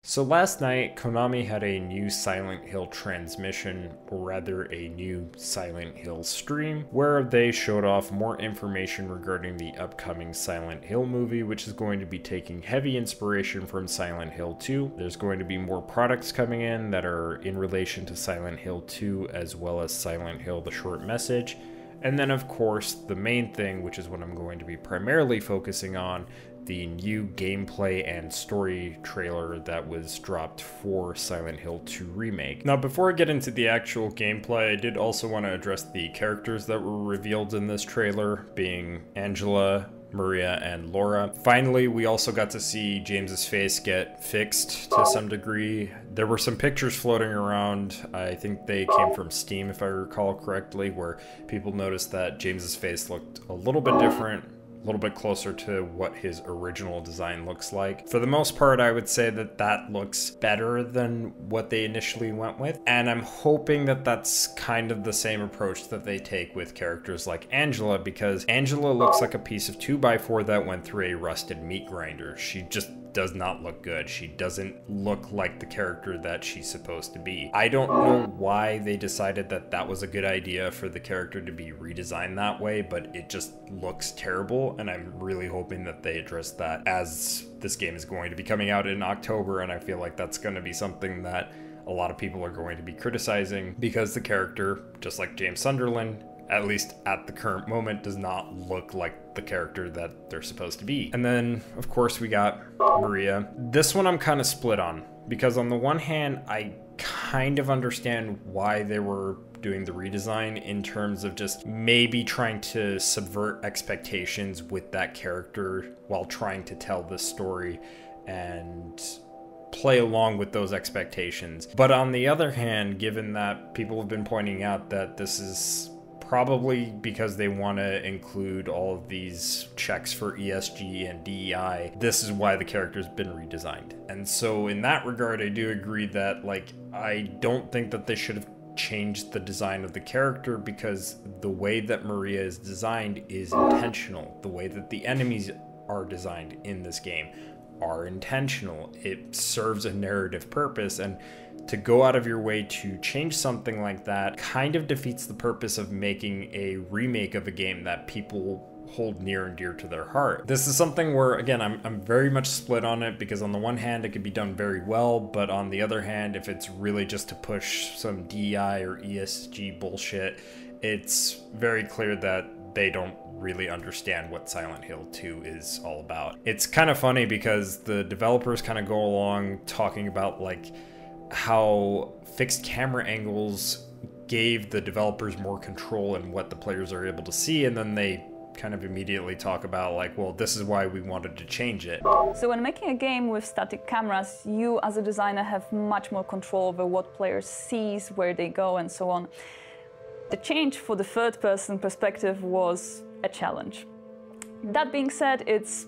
So last night, Konami had a new Silent Hill transmission, or rather a new Silent Hill stream, where they showed off more information regarding the upcoming Silent Hill movie, which is going to be taking heavy inspiration from Silent Hill 2. There's going to be more products coming in that are in relation to Silent Hill 2, as well as Silent Hill: The Short Message. And then of course, the main thing, which is what I'm going to be primarily focusing on, the new gameplay and story trailer that was dropped for Silent Hill 2 Remake. Now, before I get into the actual gameplay, I did also want to address the characters that were revealed in this trailer, being Angela, Maria, and Laura. Finally, we also got to see James's face get fixed to some degree. There were some pictures floating around, I think they came from Steam if I recall correctly, where people noticed that James's face looked a little bit different, a little bit closer to what his original design looks like. For the most part, I would say that that looks better than what they initially went with, and I'm hoping that that's kind of the same approach that they take with characters like Angela, because Angela looks like a piece of 2x4 that went through a rusted meat grinder. She just does not look good. She doesn't look like the character that she's supposed to be. I don't know why they decided that that was a good idea for the character to be redesigned that way, but it just looks terrible, and I'm really hoping that they address that, as this game is going to be coming out in October, and I feel like that's going to be something that a lot of people are going to be criticizing, because the character, just like James Sunderland, at least at the current moment, does not look like the character that they're supposed to be. And then, of course, we got Maria. This one I'm kind of split on, because on the one hand, I kind of understand why they were doing the redesign in terms of just maybe trying to subvert expectations with that character while trying to tell this story and play along with those expectations. But on the other hand, given that people have been pointing out that this is probably because they want to include all of these checks for ESG and DEI, this is why the character's been redesigned. And so in that regard, I do agree that, like, I don't think that they should have changed the design of the character, because the way that Maria is designed is intentional. The way that the enemies are designed in this game are intentional. It serves a narrative purpose, and to go out of your way to change something like that kind of defeats the purpose of making a remake of a game that people hold near and dear to their heart. This is something where, again, I'm very much split on it, because on the one hand, it could be done very well, but on the other hand, if it's really just to push some DEI or ESG bullshit, it's very clear that they don't really understand what Silent Hill 2 is all about. It's kind of funny because the developers kind of go along talking about, like, how fixed camera angles gave the developers more control in what the players are able to see, and then they kind of immediately talk about, like, well, this is why we wanted to change it. So when making a game with static cameras, you as a designer have much more control over what players sees, where they go, and so on. The change for the third-person perspective was a challenge. That being said, it's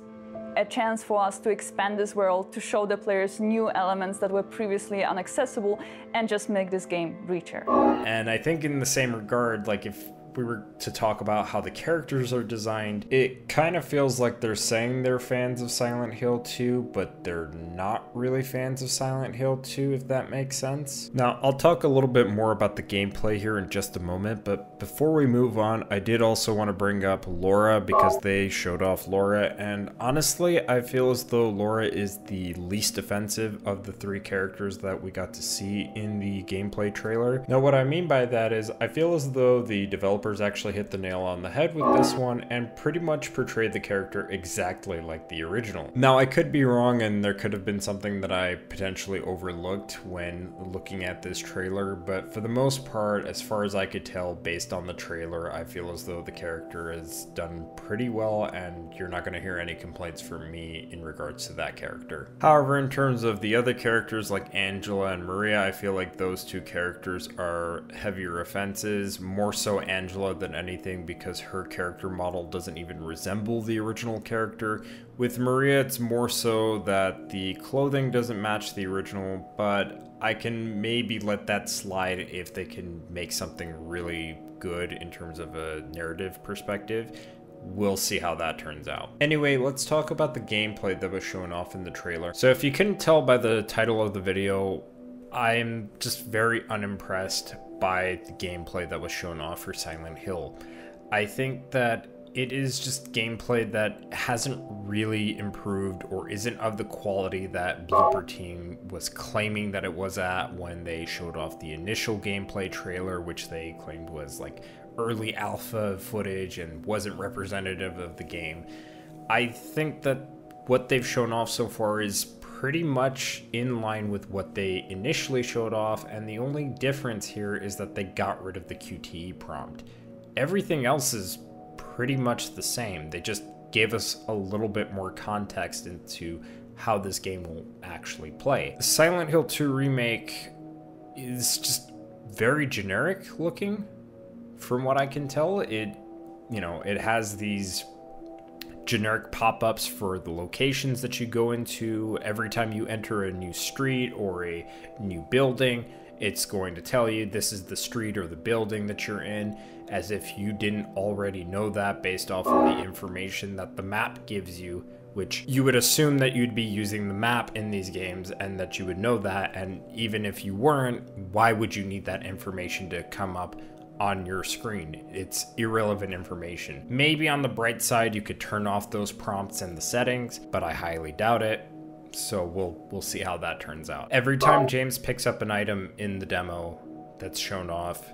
a chance for us to expand this world, to show the players new elements that were previously inaccessible, and just make this game richer. And I think in the same regard, like, if we were to talk about how the characters are designed, it kind of feels like they're saying they're fans of Silent Hill 2, but they're not really fans of Silent Hill 2, if that makes sense. Now, I'll talk a little bit more about the gameplay here in just a moment, but before we move on, I did also want to bring up Laura, because they showed off Laura, and honestly, I feel as though Laura is the least offensive of the three characters that we got to see in the gameplay trailer. Now, what I mean by that is, I feel as though the developers actually hit the nail on the head with this one and pretty much portrayed the character exactly like the original. Now, I could be wrong, and there could have been something that I potentially overlooked when looking at this trailer, but for the most part, as far as I could tell based on the trailer, I feel as though the character has done pretty well, and you're not going to hear any complaints from me in regards to that character. However, in terms of the other characters like Angela and Maria, I feel like those two characters are heavier offenses, more so Angela than anything, because her character model doesn't even resemble the original character. With Maria, it's more so that the clothing doesn't match the original, but I can maybe let that slide if they can make something really good in terms of a narrative perspective. we'll see how that turns out. Anyway, let's talk about the gameplay that was shown off in the trailer. So if you couldn't tell by the title of the video, I'm just very unimpressed by the gameplay that was shown off for Silent Hill. I think that it is just gameplay that hasn't really improved or isn't of the quality that Blooper Team was claiming that it was at when they showed off the initial gameplay trailer, which they claimed was like early alpha footage and wasn't representative of the game. I think that what they've shown off so far is pretty much in line with what they initially showed off, and the only difference here is that they got rid of the QTE prompt. Everything else is pretty much the same. They just gave us a little bit more context into how this game will actually play. Silent Hill 2 Remake is just very generic looking from what I can tell. It has these generic pop-ups for the locations that you go into. Every time you enter a new street or a new building, it's going to tell you this is the street or the building that you're in, as if you didn't already know that based off of the information that the map gives you, which you would assume that you'd be using the map in these games and that you would know that. And even if you weren't, why would you need that information to come up on your screen? It's irrelevant information. Maybe on the bright side, you could turn off those prompts in the settings, but I highly doubt it. So we'll see how that turns out. Every time James picks up an item in the demo that's shown off,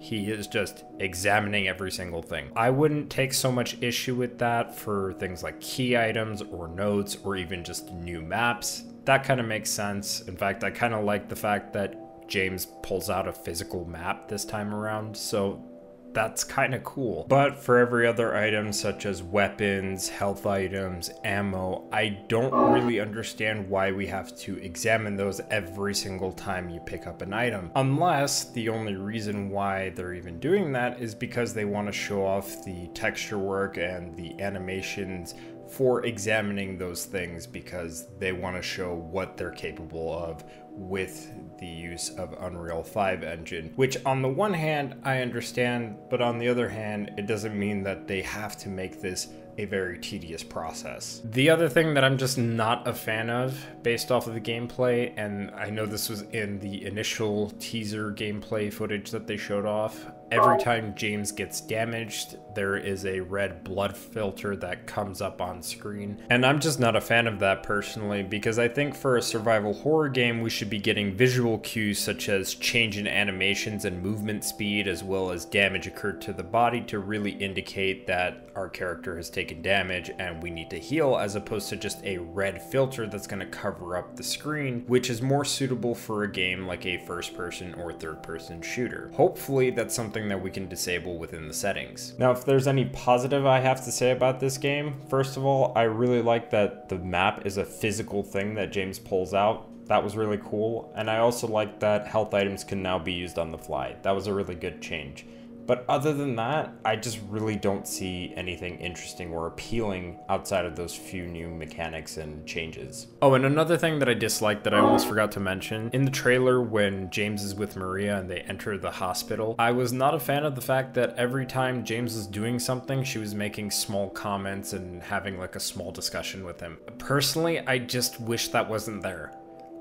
he is just examining every single thing. I wouldn't take so much issue with that for things like key items or notes or even just new maps. That kind of makes sense. In fact, I kind of like the fact that James pulls out a physical map this time around, so that's kind of cool. But for every other item, such as weapons, health items, ammo, I don't really understand why we have to examine those every single time you pick up an item. Unless the only reason why they're even doing that is because they want to show off the texture work and the animations for examining those things, because they want to show what they're capable of with the use of Unreal 5 engine, which on the one hand I understand, but on the other hand it doesn't mean that they have to make this a very tedious process. The other thing that I'm just not a fan of based off of the gameplay, and I know this was in the initial teaser gameplay footage that they showed off, every time James gets damaged, there is a red blood filter that comes up on screen. And I'm just not a fan of that personally, because I think for a survival horror game, we should be getting visual cues such as change in animations and movement speed, as well as damage occurred to the body to really indicate that our character has taken damage and we need to heal, as opposed to just a red filter that's going to cover up the screen, which is more suitable for a game like a first-person or third-person shooter. Hopefully that's something that we can disable within the settings. Now, if there's any positive I have to say about this game, first of all, I really like that the map is a physical thing that James pulls out. That was really cool. And I also like that health items can now be used on the fly. That was a really good change. But other than that, I just really don't see anything interesting or appealing outside of those few new mechanics and changes. Oh, and another thing that I disliked that I almost forgot to mention, in the trailer when James is with Maria and they enter the hospital, I was not a fan of the fact that every time James was doing something, she was making small comments and having like a small discussion with him. Personally, I just wish that wasn't there.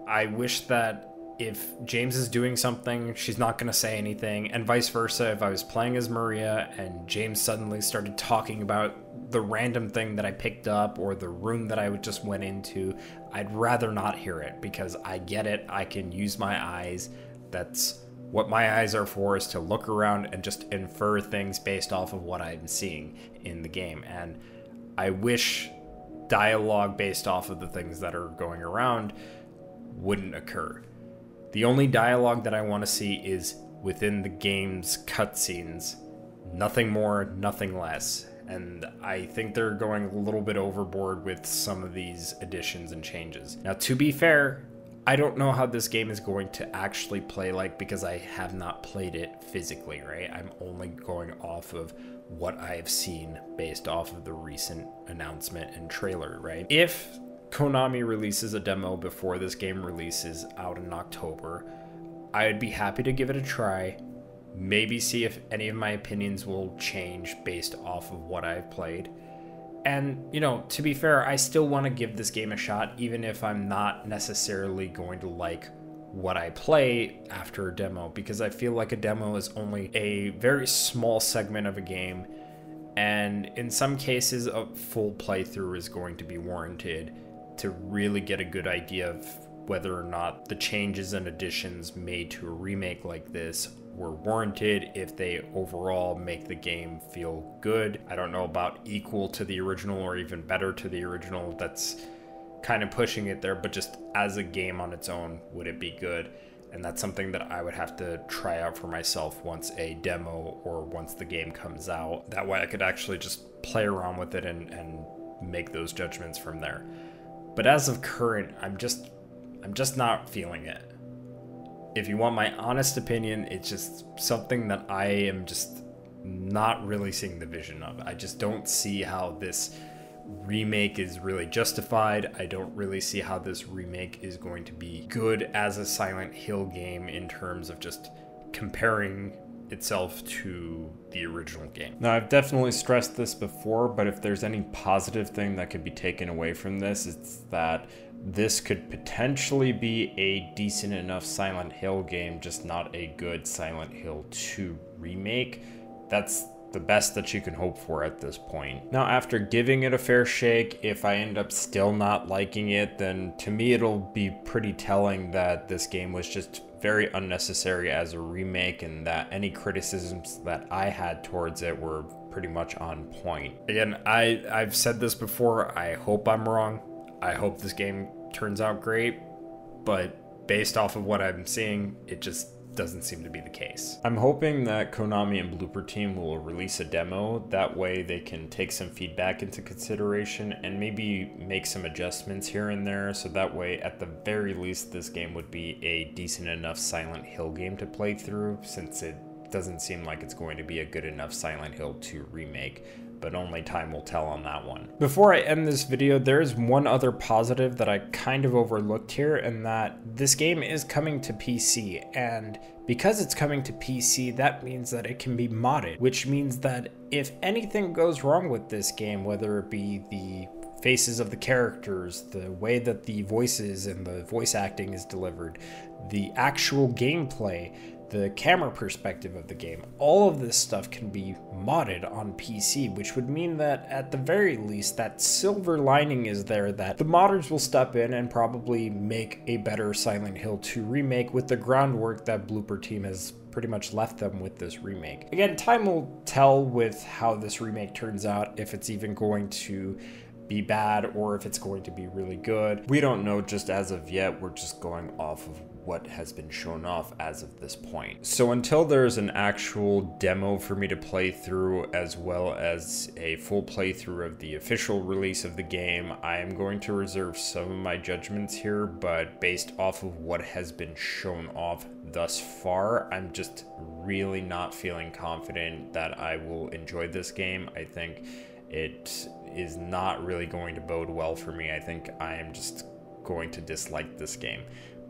I wish that if James is doing something, she's not going to say anything, and vice versa. If I was playing as Maria and James suddenly started talking about the random thing that I picked up or the room that I just went into, I'd rather not hear it, because I get it. I can use my eyes. That's what my eyes are for, is to look around and just infer things based off of what I'm seeing in the game. And I wish dialogue based off of the things that are going around wouldn't occur. The only dialogue that I want to see is within the game's cutscenes. Nothing more, nothing less. And I think they're going a little bit overboard with some of these additions and changes. Now, to be fair, I don't know how this game is going to actually play like, because I have not played it physically, right? I'm only going off of what I've seen based off of the recent announcement and trailer, right? If Konami releases a demo before this game releases out in October, I'd be happy to give it a try, maybe see if any of my opinions will change based off of what I've played. And, you know, to be fair, I still want to give this game a shot, even if I'm not necessarily going to like what I play after a demo, because I feel like a demo is only a very small segment of a game, and in some cases a full playthrough is going to be warranted to really get a good idea of whether or not the changes and additions made to a remake like this were warranted, if they overall make the game feel good. I don't know about equal to the original or even better to the original. That's kind of pushing it there, but just as a game on its own, would it be good? And that's something that I would have to try out for myself once a demo or once the game comes out. That way I could actually just play around with it and make those judgments from there. But as of current, I'm just not feeling it. If you want my honest opinion, it's just something that I am just not really seeing the vision of. I just don't see how this remake is really justified. I don't really see how this remake is going to be good as a Silent Hill game in terms of just comparing itself to the original game. Now, I've definitely stressed this before, but if there's any positive thing that could be taken away from this, it's that this could potentially be a decent enough Silent Hill game, just not a good Silent Hill 2 remake. That's the best that you can hope for at this point. Now, after giving it a fair shake, if I end up still not liking it, then to me it'll be pretty telling that this game was just very unnecessary as a remake, and that any criticisms that I had towards it were pretty much on point. Again, I've said this before, I hope I'm wrong. I hope this game turns out great, but based off of what I'm seeing, it just doesn't seem to be the case. I'm hoping that Konami and Blooper Team will release a demo. That way they can take some feedback into consideration and maybe make some adjustments here and there, so that way at the very least this game would be a decent enough Silent Hill game to play through, since it doesn't seem like it's going to be a good enough Silent Hill 2 remake. But only time will tell on that one. Before I end this video, there's one other positive that I kind of overlooked here, and that this game is coming to PC, and because it's coming to PC, that means that it can be modded, which means that if anything goes wrong with this game, whether it be the faces of the characters, the way that the voices and the voice acting is delivered, the actual gameplay, the camera perspective of the game, all of this stuff can be modded on PC, which would mean that at the very least that silver lining is there, that the modders will step in and probably make a better Silent Hill 2 remake with the groundwork that Blooper Team has pretty much left them with this remake. Again, time will tell with how this remake turns out, if it's even going to be bad or if it's going to be really good. We don't know just as of yet. We're just going off of what has been shown off as of this point. So until there's an actual demo for me to play through, as well as a full playthrough of the official release of the game, I am going to reserve some of my judgments here, but based off of what has been shown off thus far, I'm just really not feeling confident that I will enjoy this game. I think it is not really going to bode well for me. I think I am just going to dislike this game.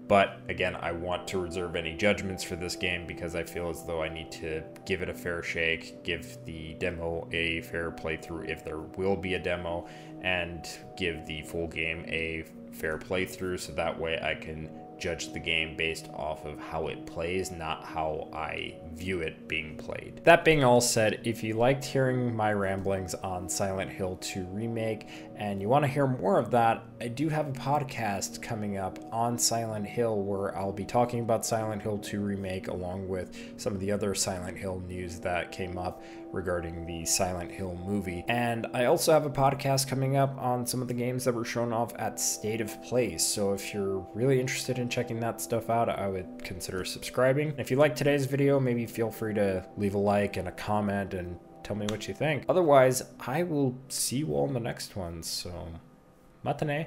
But again, I want to reserve any judgments for this game because I feel as though I need to give it a fair shake, give the demo a fair playthrough if there will be a demo, and give the full game a fair playthrough, so that way I can judge the game based off of how it plays, not how I view it being played. That being all said, if you liked hearing my ramblings on Silent Hill 2 Remake and you want to hear more of that, I do have a podcast coming up on Silent Hill where I'll be talking about Silent Hill 2 Remake along with some of the other Silent Hill news that came up regarding the Silent Hill movie. And I also have a podcast coming up on some of the games that were shown off at State of Play, so if you're really interested in checking that stuff out, I would consider subscribing. If you liked today's video, maybe feel free to leave a like and a comment and tell me what you think. Otherwise, I will see you all in the next one, so matane.